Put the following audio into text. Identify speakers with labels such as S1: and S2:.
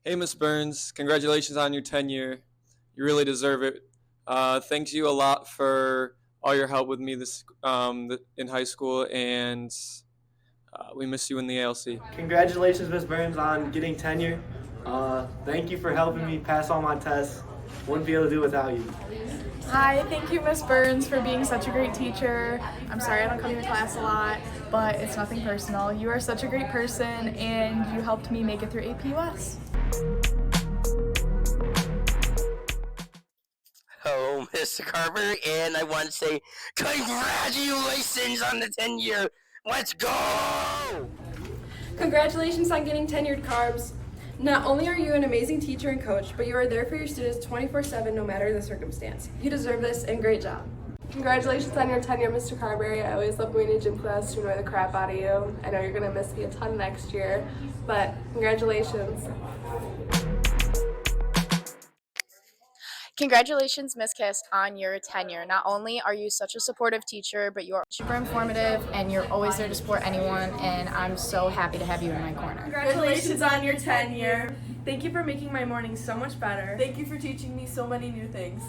S1: Hey, Miss Burns, congratulations on your tenure. You really deserve it. Thanks you a lot for all your help with me in high school, and we miss you in the ALC.
S2: Congratulations, Ms. Burns, on getting tenure. Thank you for helping me pass all my tests. Wouldn't be able to do it without you.
S3: Hi, thank you, Miss Burns, for being such a great teacher. I'm sorry I don't come to your class a lot, but it's nothing personal. You are such a great person, and you helped me make it through APUS.
S4: Hello, Mr. Carberry, and I want to say congratulations on the tenure. Let's go!
S5: Congratulations on getting tenured, Carbs. Not only are you an amazing teacher and coach, but you are there for your students 24/7 no matter the circumstance. You deserve this, and great job.
S6: Congratulations on your tenure, Mr. Carberry. I always love going to gym class to annoy the crap out of you. I know you're going to miss me a ton next year, but congratulations.
S7: Congratulations, Ms. Kist, on your tenure. Not only are you such a supportive teacher, but you are super informative and you're always there to support anyone, and I'm so happy to have you in my corner.
S8: Congratulations on your tenure. Thank you for making my morning so much better.
S6: Thank you for teaching me so many new things.